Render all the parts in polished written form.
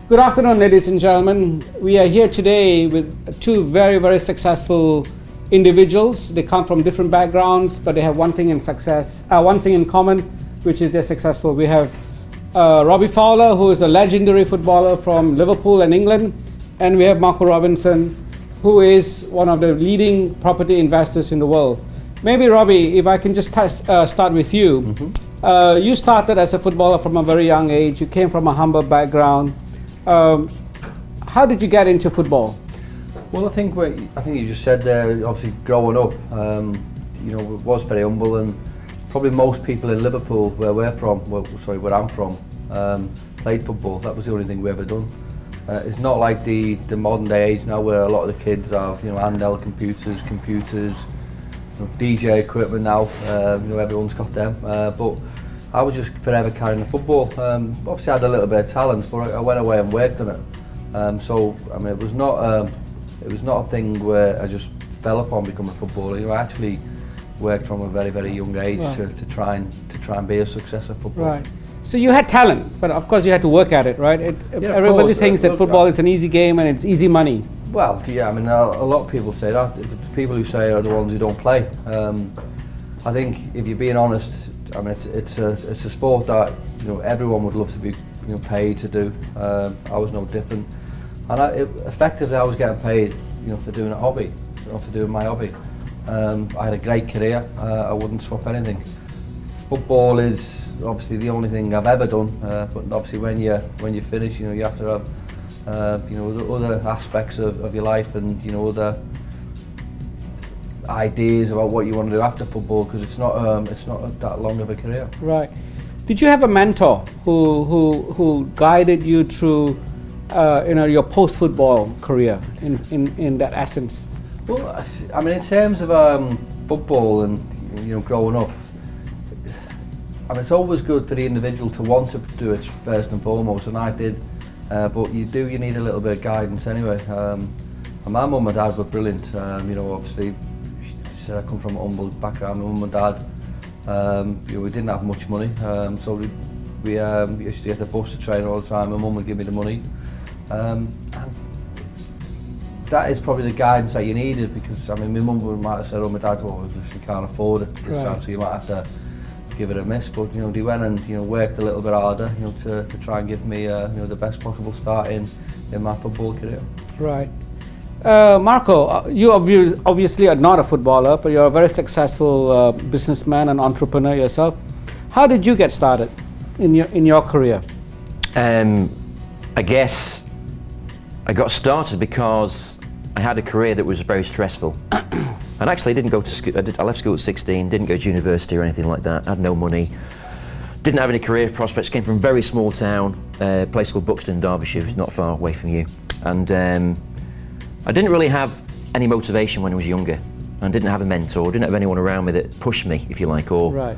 Good afternoon, ladies and gentlemen. We are here today with two very, very successful individuals. They come from different backgrounds, but they have one thing in common, which is they're successful. We have Robbie Fowler, who is a legendary footballer from Liverpool and England, and we have Marco Robinson, who is one of the leading property investors in the world. Maybe Robbie, if I can just start with you. Mm-hmm. You started as a footballer from a very young age. You came from a humble background. How did you get into football? Well, I think you just said there. Obviously, growing up, it was very humble, and probably most people in Liverpool, where I'm from, played football. That was the only thing we ever done. It's not like the modern day age now, where a lot of the kids have handheld computers, DJ equipment now. Everyone's got them, but I was just forever carrying the football. Obviously, I had a little bit of talent, but I went away and worked on it. It was not a thing where I just fell upon becoming a footballer. I actually worked from a very, very young age to try and be a success at football. Right. So you had talent, but of course you had to work at it, right? Everybody thinks that football is an easy game and it's easy money. Well, yeah. A lot of people say that. The people who say are the ones who don't play. I think if you're being honest, it's a sport that everyone would love to be paid to do. I was no different, and effectively I was getting paid for doing a hobby, for doing my hobby. I had a great career. I wouldn't swap anything. Football is obviously the only thing I've ever done, but obviously when you finish, you have to have other aspects of your life and other ideas about what you want to do after football, because it's not that long of a career. Right. Did you have a mentor who guided you through your post-football career in that essence? Well, in terms of football and growing up, it's always good for the individual to want to do it first and foremost, and I did. But you need a little bit of guidance anyway. And my mum and dad were brilliant. Obviously, she said I come from a humble background. My mum and dad, we didn't have much money, so we used to get the bus to train all the time. My mum would give me the money, and that is probably the guidance that you needed, because my mum might have said, "Oh, my dad, you can't afford it this time, so you might have to give it a miss." But they went and worked a little bit harder, to try and give me the best possible start in my football career. Right. Marco, you obviously are not a footballer, but you're a very successful businessman and entrepreneur yourself. How did you get started in your career? I guess I got started because I had a career that was very stressful. And actually, I didn't go to school. I left school at 16, didn't go to university or anything like that. I had no money, didn't have any career prospects. Came from a very small town, a place called Buxton, Derbyshire, which is not far away from you. And I didn't really have any motivation when I was younger. I didn't have a mentor, didn't have anyone around me that pushed me, if you like, or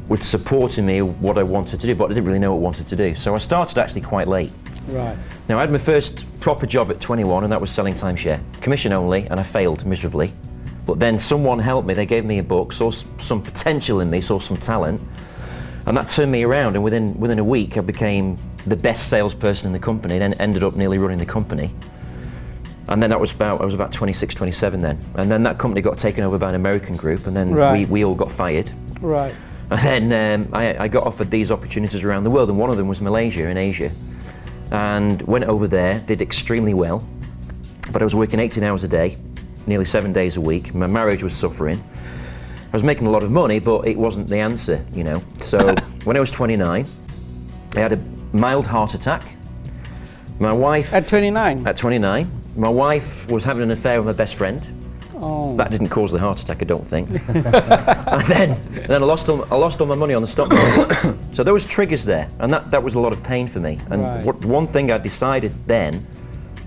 would support me what I wanted to do, but I didn't really know what I wanted to do. So I started actually quite late. Right. Now, I had my first proper job at 21, and that was selling timeshare, commission only, and I failed miserably. But then someone helped me. They gave me a book, saw some potential in me, saw some talent, and that turned me around. And within a week, I became the best salesperson in the company, and then ended up nearly running the company. And then I was about 26, 27 then. And then that company got taken over by an American group, and then we all got fired. Right. And then I got offered these opportunities around the world, and one of them was Malaysia in Asia. And went over there, did extremely well, but I was working 18 hours a day, nearly 7 days a week. My marriage was suffering. I was making a lot of money, but it wasn't the answer, So when I was 29, I had a mild heart attack. My wife... At 29? At 29. My wife was having an affair with my best friend. Oh. That didn't cause the heart attack, I don't think. and then I lost all my money on the stock market. So there was triggers there, and that was a lot of pain for me. And one thing I decided then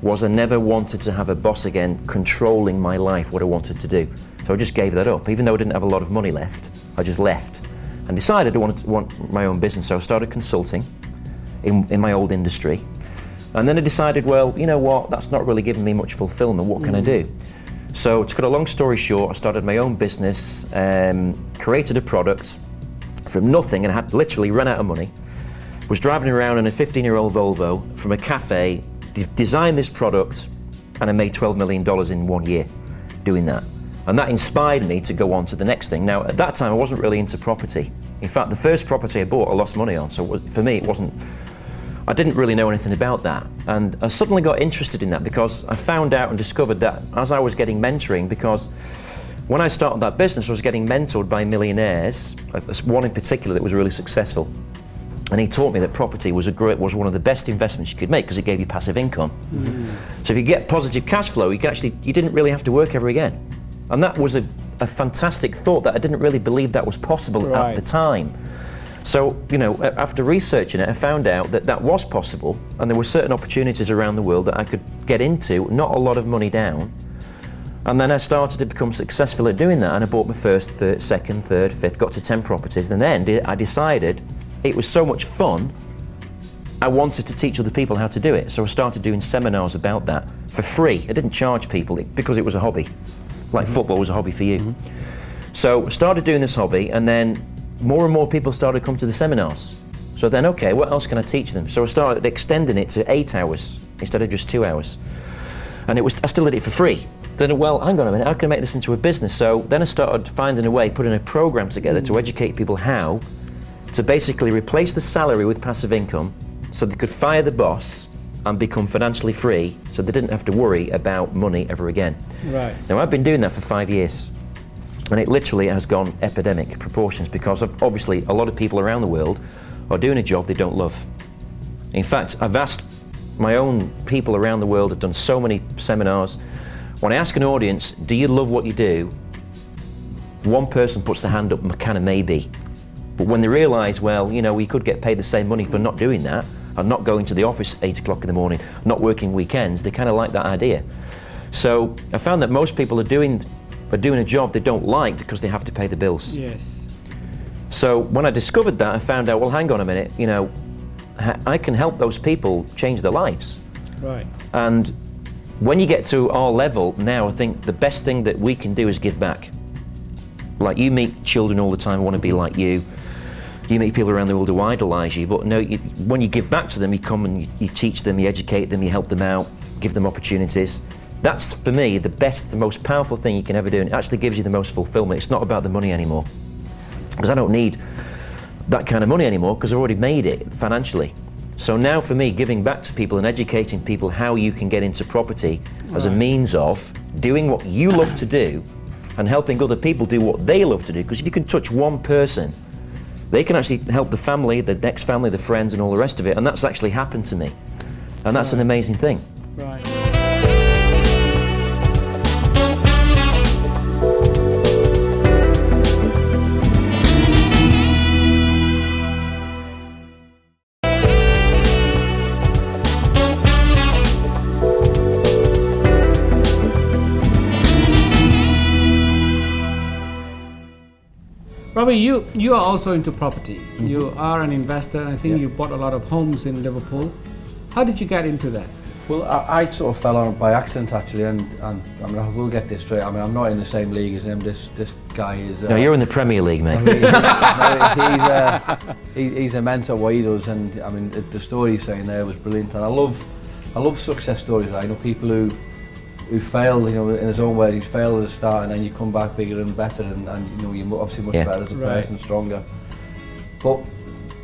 was I never wanted to have a boss again controlling my life, what I wanted to do. So I just gave that up. Even though I didn't have a lot of money left, I just left and decided I wanted to want my own business. So I started consulting in my old industry. And then I decided, well, you know what, that's not really giving me much fulfillment. What can I do? So to cut a long story short, I started my own business, created a product from nothing, and I had literally run out of money. was driving around in a 15-year-old Volvo from a cafe, designed this product, and I made $12 million in 1 year doing that. And that inspired me to go on to the next thing. Now, at that time, I wasn't really into property. In fact, the first property I bought, I lost money on. So for me, I didn't really know anything about that. And I suddenly got interested in that because I found out and discovered that as I was getting mentoring, because when I started that business, I was getting mentored by millionaires, one in particular that was really successful. And he taught me that property was one of the best investments you could make because it gave you passive income. So if you get positive cash flow, you didn't really have to work ever again. And that was a fantastic thought that I didn't really believe that was possible at the time. So, after researching it, I found out that that was possible, and there were certain opportunities around the world that I could get into, not a lot of money down. And then I started to become successful at doing that, and I bought my first, second, third, fifth, got to 10 properties, and then I decided it was so much fun, I wanted to teach other people how to do it. So I started doing seminars about that for free. I didn't charge people because it was a hobby, like football was a hobby for you. So I started doing this hobby, and then more and more people started to come to the seminars. So then, okay, what else can I teach them? So I started extending it to 8 hours instead of just 2 hours. And I still did it for free. Then, well, hang on a minute, how can I make this into a business? So then I started finding a way, putting a program together to educate people how to basically replace the salary with passive income so they could fire the boss and become financially free so they didn't have to worry about money ever again. Right. Now, I've been doing that for 5 years. And it literally has gone epidemic proportions because obviously a lot of people around the world are doing a job they don't love. In fact, I've asked my own people around the world, I've done so many seminars. When I ask an audience, do you love what you do? One person puts their hand up, kind of maybe. But when they realize, well, we could get paid the same money for not doing that and not going to the office at 8 o'clock in the morning, not working weekends, they kind of like that idea. So I found that most people are doing a job they don't like because they have to pay the bills. Yes. So when I discovered that, I found out, well, hang on a minute, I can help those people change their lives. Right. And when you get to our level now, I think the best thing that we can do is give back. Like, you meet children all the time who want to be like you. You meet people around the world who idolize you, but no, when you give back to them, you come and you teach them, you educate them, you help them out, give them opportunities. That's, for me, the best, the most powerful thing you can ever do, and it actually gives you the most fulfillment. It's not about the money anymore, because I don't need that kind of money anymore because I've already made it financially. So now for me, giving back to people and educating people how you can get into property as a means of doing what you love to do and helping other people do what they love to do, because if you can touch one person, they can actually help the family, the next family, the friends, and all the rest of it, and that's actually happened to me. And that's an amazing thing. Right. Robbie, you are also into property. You are an investor, and I think you bought a lot of homes in Liverpool. How did you get into that? Well, I sort of fell on it by accident actually, and I mean, I will get this straight. I mean, I'm not in the same league as him. This guy is. No, you're in the Premier League, mate. He's a mentor what he does, and I mean, the story he's saying there was brilliant. And I love success stories. I know people who fail, in his own way. He's failed at the start, and then you come back bigger and better, and you're obviously much better as a person, stronger. But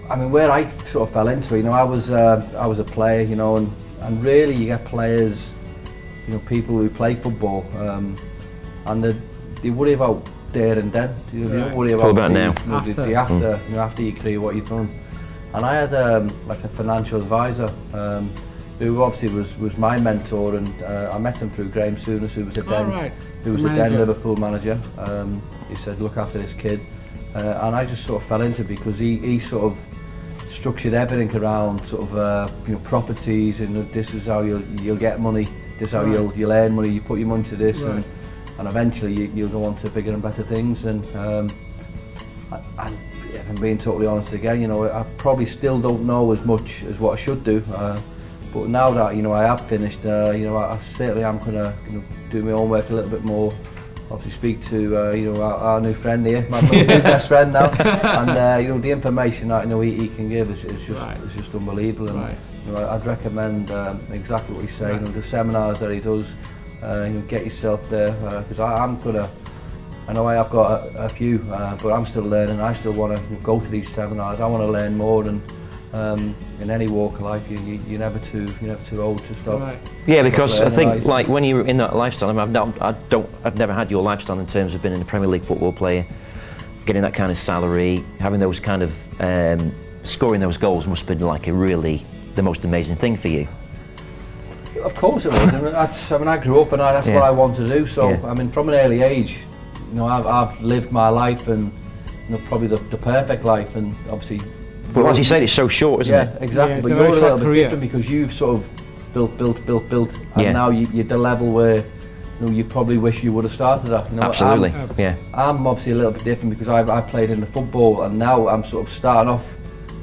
I mean, where I sort of fell into it, I was a player, and really you get players, people who play football, and they worry about there and then. They don't worry about now. After your career, what you've done. And I had like a financial advisor. Who obviously was my mentor, and I met him through Graham Souness, who was a then Liverpool manager. He said, look after this kid, and I just sort of fell into it because he sort of structured everything around sort of properties, and this is how you'll get money, this is how you'll earn money, you put your money to this, and eventually you'll go on to bigger and better things. And if I'm being totally honest again, I probably still don't know as much as what I should do. But now that I have finished, I certainly am going to do my own work a little bit more, obviously speak to you know, our new friend here, my new best friend now, and you know, the information that, you know, he can give is just unbelievable. And you know, I'd recommend exactly what he's saying. You know, the seminars that he does, you know, get yourself there, because I'm gonna. I know I have got a few, but I'm still learning. I still want to go to these seminars. I want to learn more, and in any walk of life, you're never too old to stop. Right. Yeah, because I think like when you're in that lifestyle, I mean, I've never had your lifestyle in terms of being in a Premier League football player, getting that kind of salary, having those kind of scoring those goals must have been like the most amazing thing for you. Of course it was. I mean, I grew up and that's what I want to do. So I mean, from an early age, you know, I've lived my life, and you know, probably the perfect life, and obviously. Well, as you said, it's so short, isn't it? Yeah, exactly. But you're a little bit different because you've sort of built, and now you're at the level where, you know, you probably wish you would have started at. You know, absolutely. I'm obviously a little bit different because I played in the football, and now I'm sort of starting off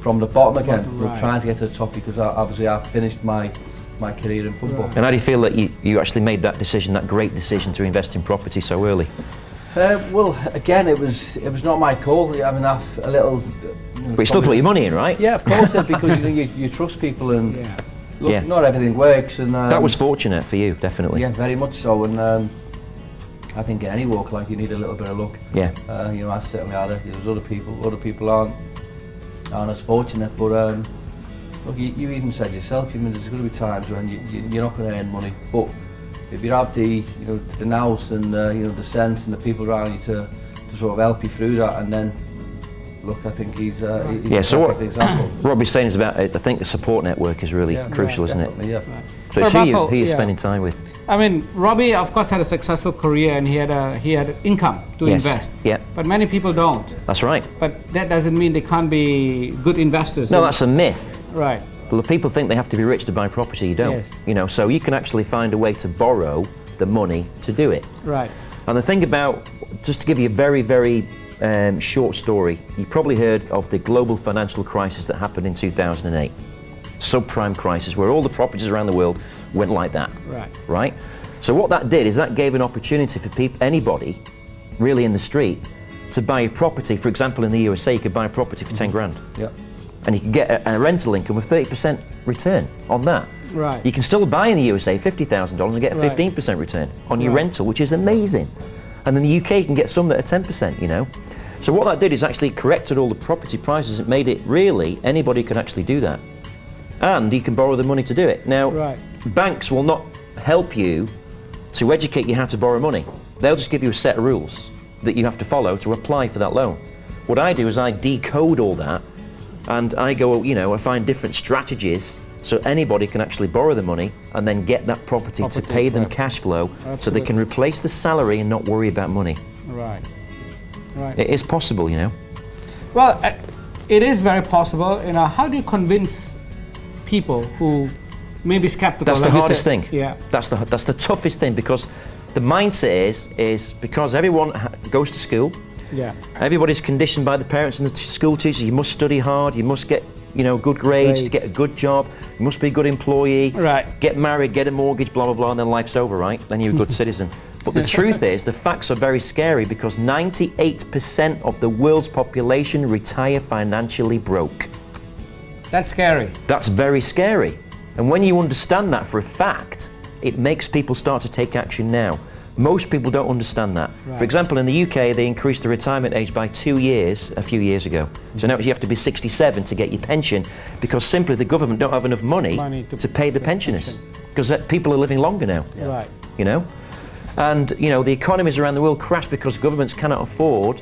from the bottom again. We're trying to get to the top because obviously I finished my career in football. And how do you feel that you actually made that decision, that great decision to invest in property so early? Well, again, it was not my call. I mean, a little. You know, but you still put your money in, right? Yeah, of course, because you know, you trust people, and look, not everything works. And that was fortunate for you, definitely. Yeah, very much so. And I think in any walk of life, you need a little bit of luck. Yeah. You know, I certainly had it. There's other people aren't as fortunate. But look, you even said yourself. I mean, there's going to be times when you're not going to earn money, but if you have the nous and you know, the sense and the people around you to sort of help you through that, and then look, I think he's a perfect example. What Robbie's saying is about, I think the support network is really crucial, isn't it? Yeah. So it's who you're spending time with. I mean, Robbie, of course, had a successful career, and he had income to invest. Yeah. But many people don't. That's right. But that doesn't mean they can't be good investors. No, that's a myth. Right. Well, people think they have to be rich to buy property. You don't. Yes. You know, so you can actually find a way to borrow the money to do it. Right. And the thing about, just to give you a very, very short story, you probably heard of the global financial crisis that happened in 2008. Subprime crisis, where all the properties around the world went like that. Right. Right? So what that did is that gave an opportunity for anybody, really in the street, to buy a property. For example, in the USA, you could buy a property for 10 grand. Yeah. And you can get a rental income of 30% return on that. Right. You can still buy in the USA $50,000 and get a 15% return on your rental, which is amazing. And in the UK, you can get some that are 10%, you know. So what that did is actually corrected all the property prices. It made it really, anybody can actually do that. And you can borrow the money to do it. Now, banks will not help you to educate you how to borrow money. They'll just give you a set of rules that you have to follow to apply for that loan. What I do is I decode all that, and I go, you know, I find different strategies so anybody can actually borrow the money and then get that property to pay them cash flow. Absolutely. So they can replace the salary and not worry about money. Right. Right. It is possible, you know. Well, it is very possible. You know, how do you convince people who may be skeptical? That's the hardest thing. Yeah. That's the toughest thing, because the mindset is because everyone goes to school. Yeah. Everybody's conditioned by the parents and the school teachers. You must study hard. You must get, you know, good grades to get a good job. You must be a good employee. Right. Get married, get a mortgage, blah blah blah, and then life's over, right? Then you're a good citizen. But the truth is, the facts are very scary, because 98% of the world's population retire financially broke. That's scary. That's very scary. And when you understand that for a fact, it makes people start to take action now. Most people don't understand that. Right. For example, in the UK, they increased the retirement age by 2 years a few years ago. So now you have to be 67 to get your pension, because simply the government don't have enough money to pay the pensioners, because people are living longer now. Yeah. Right. You know? And, you know, the economies around the world crash because governments cannot afford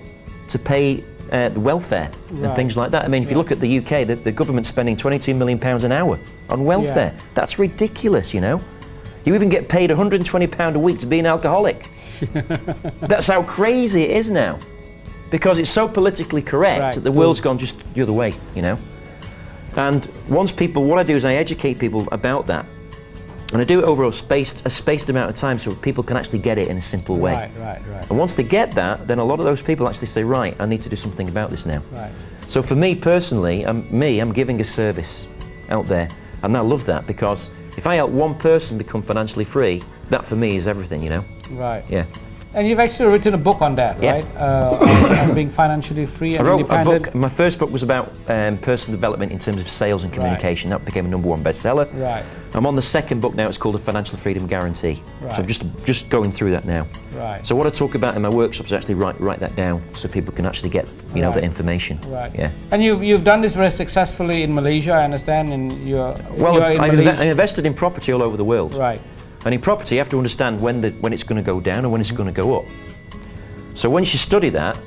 to pay the welfare and things like that. I mean, if you look at the UK, the government's spending £22 million an hour on welfare. Yeah. That's ridiculous, you know? You even get paid £120 a week to be an alcoholic. That's how crazy it is now. Because it's so politically correct that the world's gone just the other way, you know? And once people, what I do is I educate people about that. And I do it over a spaced amount of time so people can actually get it in a simple way. Right. And once they get that, then a lot of those people actually say, right, I need to do something about this now. Right. So for me personally, I'm giving a service out there. And I love that, because if I help one person become financially free, that for me is everything, you know? Right. Yeah. And you've actually written a book on that, Yeah. right? On being financially free and I wrote a independent. book. My first book was about personal development in terms of sales and communication. That became a #1 bestseller. Right. I'm on the second book now. It's called The Financial Freedom Guarantee. Right. So I'm just going through that now. Right. So what I talk about in my workshops is actually write that down so people can actually get Right. the information. Right. Yeah. And you've done this very successfully in Malaysia, I understand. And you're in I Malaysia. invested in property all over the world. Right. And in property, you have to understand when it's going to go down and when it's going to go up. So once you study that,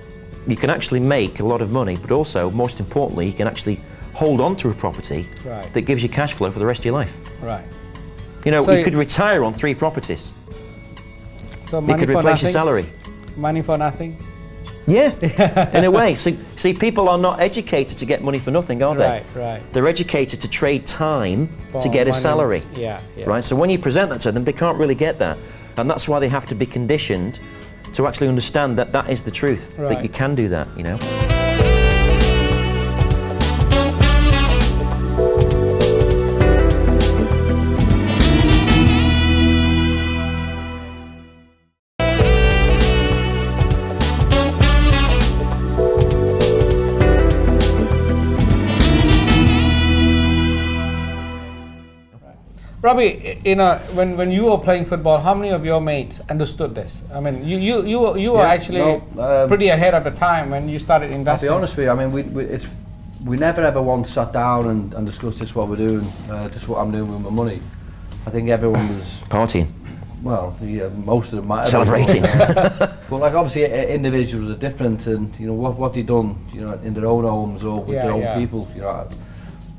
you can actually make a lot of money, but also, most importantly, you can actually hold on to a property Right. that gives you cash flow for the rest of your life. Right. So you could retire on 3 properties. So You money could for replace nothing. your salary. Money for nothing. Yeah, in a way. See, people are not educated to get money for nothing, are they? Right. Right. They're educated to trade time to For get a money. salary. Yeah. Yeah. Right? So when you present that to them, they can't really get that. And that's why they have to be conditioned to actually understand that that is the truth, Right. that you can do that, Robbie, when you were playing football, how many of your mates understood this? I mean, you were actually pretty ahead of the time when you started investing. I'll be honest with you. I mean, we never ever once sat down and discussed this what we're doing, just what I'm doing with my money. I think everyone was Partying. Well, yeah, most of them might have Celebrating. But like obviously individuals are different, and what they done, in their own homes or with their own people.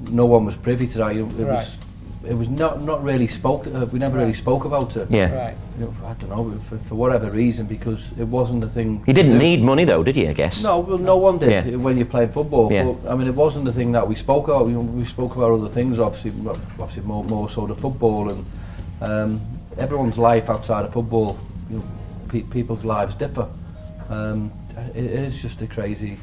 No one was privy to that. It was not really spoke. We never really spoke about it. Yeah. Right. I don't know for whatever reason, because it wasn't a thing. You didn't need money though, did you, I guess? No, well, no one did when you played football. Yeah. But I mean, it wasn't the thing that we spoke about. We spoke about other things, obviously more so the football, and everyone's life outside of football. People's lives differ. It is just a crazy.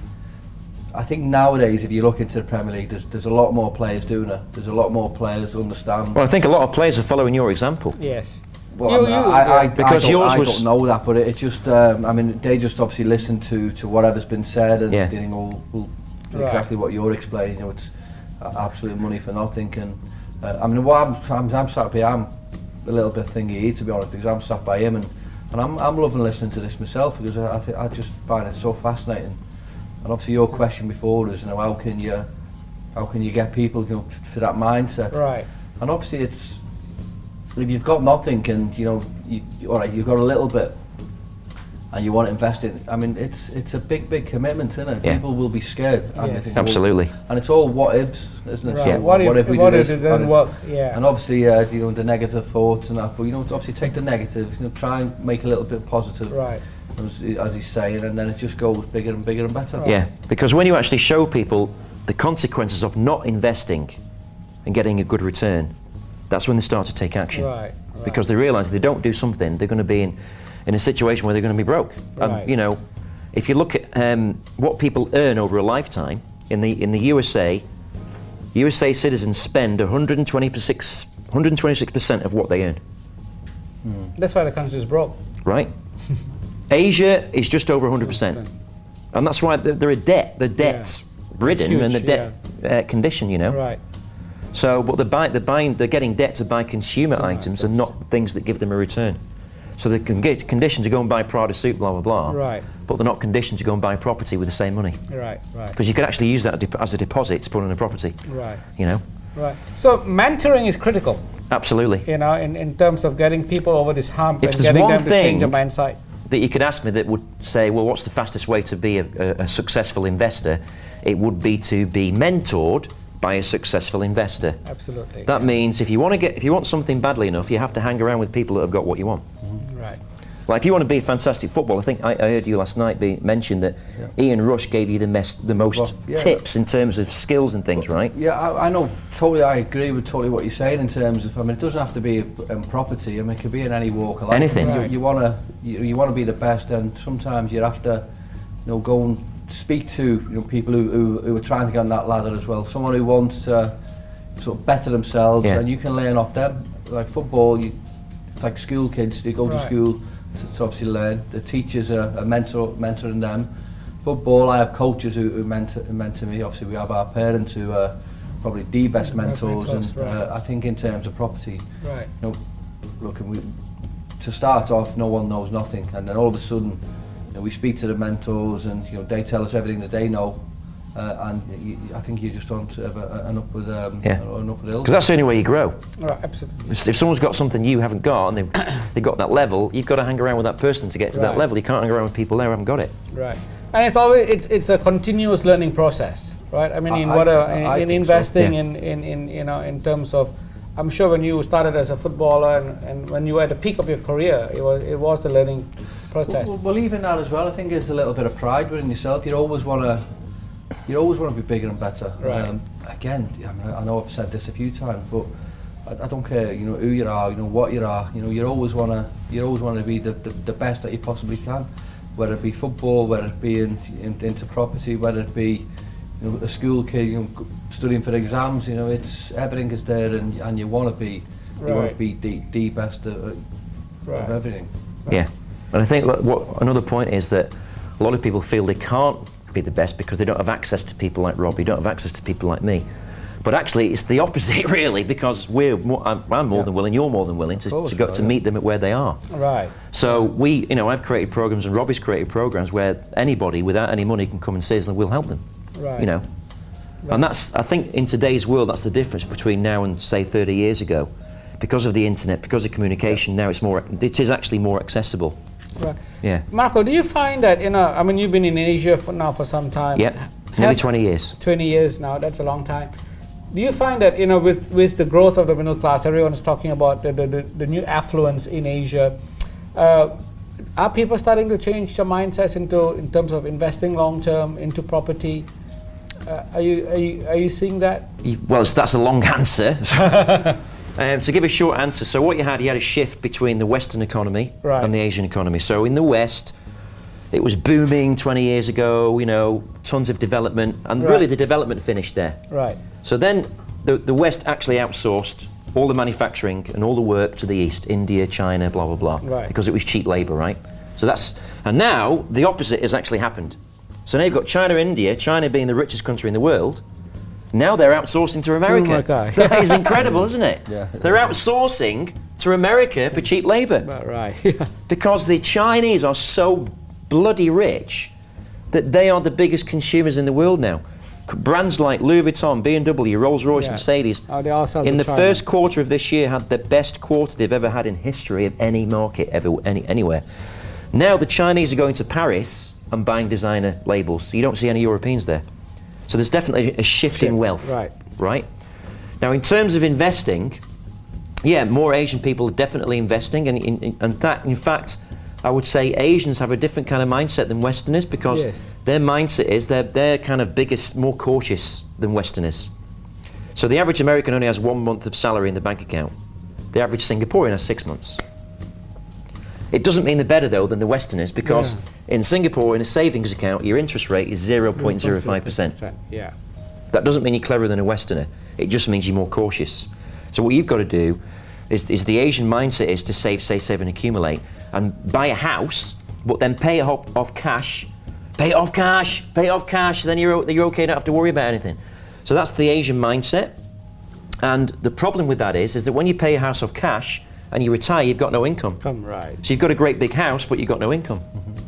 I think nowadays, if you look into the Premier League, there's a lot more players doing it. There's a lot more players who understand. Well, I think a lot of players are following your example. Yes. Well, I don't know that, but it's just. I mean, they just obviously listen to whatever's been said and think, exactly what you're explaining. It's absolute money for nothing. And I mean, I'm sat here. I'm a little bit thingy, to be honest, because I'm sat by him, and I'm loving listening to this myself, because I just find it so fascinating. And obviously your question before is, how can you get people, for that mindset? Right. And obviously it's, if you've got nothing and you've got a little bit and you want to invest in, I mean, it's a big commitment, isn't it? Yeah. People will be scared. Yes. Absolutely. And it's all what ifs, isn't it? Right. So Yeah. What if we do this? it doesn't work? Yeah. And obviously, the negative thoughts and that, but obviously take the negative, try and make a little bit positive. Right. As he's saying, and then it just goes bigger and bigger and better. Yeah, because when you actually show people the consequences of not investing and getting a good return, that's when they start to take action. Right. Because they realise if they don't do something, they're going to be in a situation where they're going to be broke. Right. And if you look at what people earn over a lifetime in the USA citizens spend 126% of what they earn. That's why the country is broke. Right. Asia is just over 100%, and that's why they're debt ridden Huge, and the debt condition, Right. So, but they're getting debt to buy consumer items and not things that give them a return. So they can get conditioned to go and buy Prada suit, blah blah blah. Right. But they're not conditioned to go and buy property with the same money. Right. Right. Because you could actually use that as a deposit to put in a property. Right. Right. So mentoring is critical. Absolutely. In terms of getting people over this hump If and there's getting one them to change their thing mindset. that you could ask me that would say, well, what's the fastest way to be a successful investor? It would be to be mentored by a successful investor. Absolutely. That means if you want something badly enough, you have to hang around with people that have got what you want. Right. Like if you want to be a fantastic footballer, I think I heard you last night mention that Ian Rush gave you the most tips in terms of skills and things, right? Yeah, I know totally. I agree with totally what you're saying in terms of. I mean, it doesn't have to be property. I mean, it could be in any walk of life. Anything. You want to be the best, and sometimes you have to, go and speak to people who are trying to get on that ladder as well. Someone who wants to sort of better themselves, and you can learn off them. Like football, it's like school kids. They go to school to obviously learn. The teachers are mentoring them. Football, I have coaches who mentor me. Obviously, we have our parents who are probably the best mentors, and right. I think in terms of property, right. you know, look, to start off, no one knows nothing, and then all of a sudden, you know, we speak to the mentors, and you know, they tell us everything that they know, and I think you're just on sort of an upward hill. Because that's the only way you grow. Right, absolutely. If someone's got something you haven't got, and they've got that level, you've got to hang around with that person to get to that level. You can't hang around with people there who haven't got it. Right. And it's always it's a continuous learning process, right? I mean, in investing, so. in terms of, I'm sure when you started as a footballer and when you were at the peak of your career, it was a learning process. Well, even that as well, I think there's a little bit of pride within yourself. You always want to be bigger and better. Right. Again, I know I've said this a few times, but I don't care, you know, who you are, you know, what you are. You know, you always want to be the best that you possibly can. Whether it be football, whether it be into property, whether it be, you know, a school kid, you know, studying for exams, you know, it's everything is there, and you want to be the best of everything. Right. Yeah, and I think what another point is that a lot of people feel they can't be the best because they don't have access to people like Robbie, don't have access to people like me. But actually, it's the opposite, really, because I'm more than willing, you're more than willing to meet them at where they are. Right. So I've created programs, and Robbie's created programs where anybody without any money can come and see us, and we'll help them. Right. You know, and I think in today's world, that's the difference between now and say 30 years ago, because of the internet, because of communication. Now it is actually more accessible. Right. Yeah. Marco, do you find that I mean, you've been in Asia for some time. Yeah. Nearly 20 years. 20 years now. That's a long time. Do you find that, you know, with the growth of the middle class, everyone is talking about the new affluence in Asia, are people starting to change their mindsets in terms of investing long term into property? Are you seeing that? Well, that's a long answer. To give a short answer, so what you had a shift between the Western economy and the Asian economy. So in the West, it was booming 20 years ago, you know, tons of development, and really the development finished there. Right. So then the West actually outsourced all the manufacturing and all the work to the East, India, China, blah, blah, blah, because it was cheap labor, right? So and now the opposite has actually happened. So now you've got China, India, China being the richest country in the world. Now they're outsourcing to America. Oh my God. That is incredible, isn't it? Yeah. They're outsourcing to America for cheap labor. Right. Because the Chinese are so bloody rich that they are the biggest consumers in the world now. Brands like Louis Vuitton, BMW, Rolls-Royce, Mercedes, they all sell in the China. first quarter of this year had the best quarter they've ever had in history of any market anywhere. Now the Chinese are going to Paris and buying designer labels, so you don't see any Europeans there. So there's definitely a shift in wealth. Right. Now in terms of investing, more Asian people are definitely investing, and in fact, I would say Asians have a different kind of mindset than Westerners, because their mindset is they're kind of more cautious than Westerners. So the average American only has 1 month of salary in the bank account. The average Singaporean has 6 months. It doesn't mean they're better though than the Westerners, because in Singapore, in a savings account, your interest rate is 0.05%. Yeah. That doesn't mean you're cleverer than a Westerner. It just means you're more cautious. So what you've got to do is the Asian mindset is to save and accumulate, and buy a house, but then pay it off cash, then you're okay, don't have to worry about anything. So that's the Asian mindset. And the problem with that is that when you pay a house off cash and you retire, you've got no income. Right. So you've got a great big house, but you've got no income.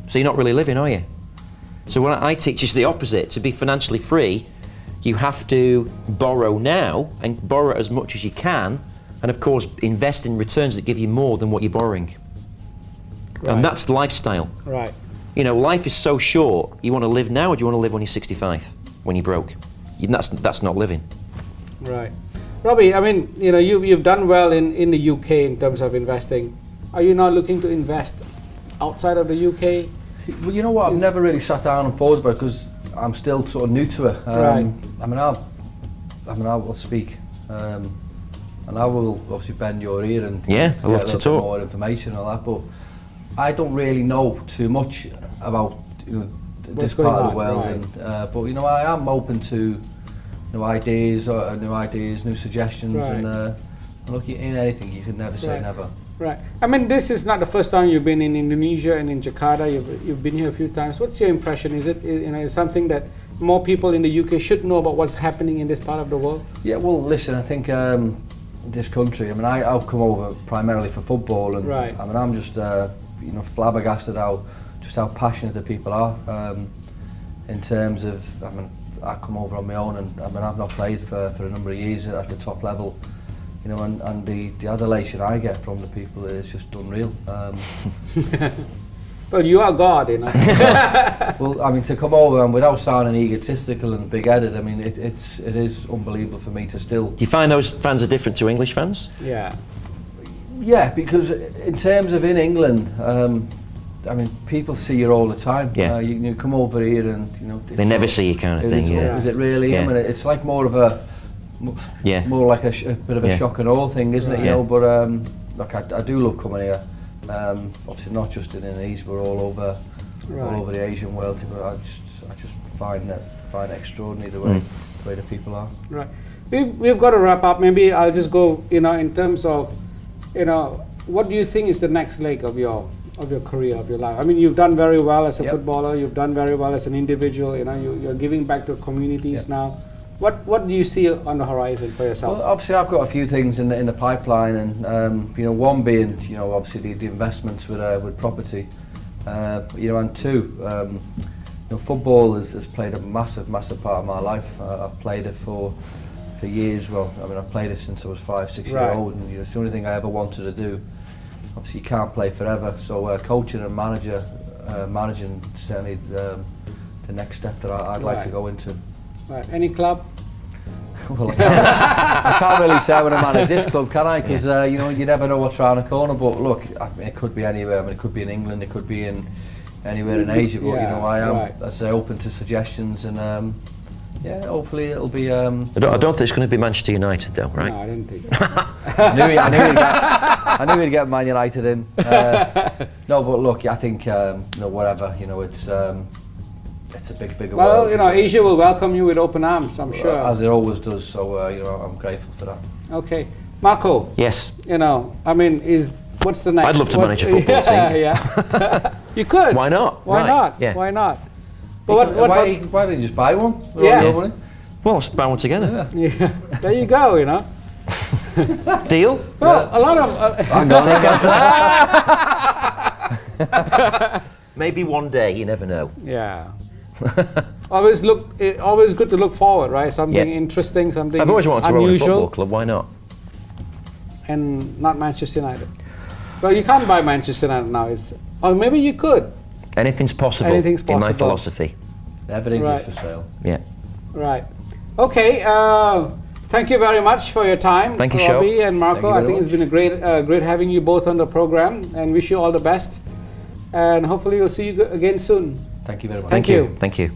So you're not really living, are you? So what I teach is the opposite. To be financially free, you have to borrow now, and borrow as much as you can, and of course invest in returns that give you more than what you're borrowing. And that's lifestyle. Right. You know, life is so short. You want to live now, or do you want to live when you're 65, when you're broke? That's not living. Right. Robbie, I mean, you know, you've done well in the UK in terms of investing. Are you not looking to invest outside of the UK? Well, you know what? I've never really sat down and thought about it, because I'm still sort of new to it. I mean, I will speak, and I will obviously bend your ear and I'd love to talk more information and all that. But I don't really know too much about this part of the world, but you know, I am open to new ideas, new suggestions, and look, in anything you can never say never. Right. I mean, this is not the first time you've been in Indonesia and in Jakarta. You've been here a few times. What's your impression? Is it, you know, is something that more people in the UK should know about what's happening in this part of the world? Yeah, well, listen, I think this country, I mean, I've come over primarily for football, and right. I mean, I'm just, you know, flabbergasted how passionate the people are in terms of, I mean, I come over on my own, and I mean, I've not played for a number of years at the top level, you know, and the adulation I get from the people is just unreal. Well, you are God, you know. Well, I mean, to come over and without sounding egotistical and big-headed, I mean, it is unbelievable for me to still. Do you find those fans are different to English fans? Yeah. Yeah, because in terms of in England, I mean, people see you all the time. Yeah. You come over here and, you know... They never see you kind of thing, yeah. Is it really? Yeah. I mean, it's like more of a... Yeah. More like a bit of a shock and awe thing, isn't it? You Yeah. know, but look, I do love coming here. Obviously not just in Indonesia, but all over the Asian world. But I just find it extraordinary the way the people are. Right. We've got to wrap up. Maybe I'll just go, you know, in terms of, you know, what do you think is the next leg of your career, of your life? I mean, you've done very well as a footballer. You've done very well as an individual. You know, you're giving back to communities now. What do you see on the horizon for yourself? Well, obviously I've got a few things in the pipeline, and you know, one being, you know, obviously the investments with property, you know, and two, you know, football has played a massive part of my life. I've played it for years. Well, I mean, I've played it since I was 5-6 years old, and you know, it's the only thing I ever wanted to do. Obviously, you can't play forever, so coaching and managing certainly the next step that I'd like to go into. Right. Any club? Well, I can't really say when I manage this club, can I? Because you know, you never know what's around the corner. But look, I mean, it could be anywhere. I mean, it could be in England, it could be in anywhere in Asia. But you know, I am, as I say, open to suggestions, and yeah, hopefully it'll be. I don't think it's going to be Manchester United, though, right? No, I didn't think. I knew we'd get Man United in. No, but look, I think you know, whatever, you know, it's a big well, world. you know, Asia will welcome you with open arms, I'm sure. As it always does. So you know, I'm grateful for that. Okay, Marco. Yes. You know, I mean, what's the next? I'd love to manage a football team. Yeah. You could. Why not? Why Right. not? Yeah. Why not? But why didn't you just buy one? With all your money? Well, let's buy one together. Yeah. There you go. You know. Deal? Well, a lot of. Maybe one day. You never know. Yeah. Always good to look forward, right? Something interesting, something I've always wanted to run a unusual. football club. Why not? And not Manchester United. Well, you can't buy Manchester United now. Or maybe you could. Anything's possible. Anything's possible. In my philosophy. Everything's just for sale. Yeah. Right. Okay. Thank you very much for your time, Thank you, Robbie Sho. and Marco. I think it's been a great having you both on the program, and wish you all the best. And hopefully we'll see you again soon. Thank you very much. Thank you. Thank you.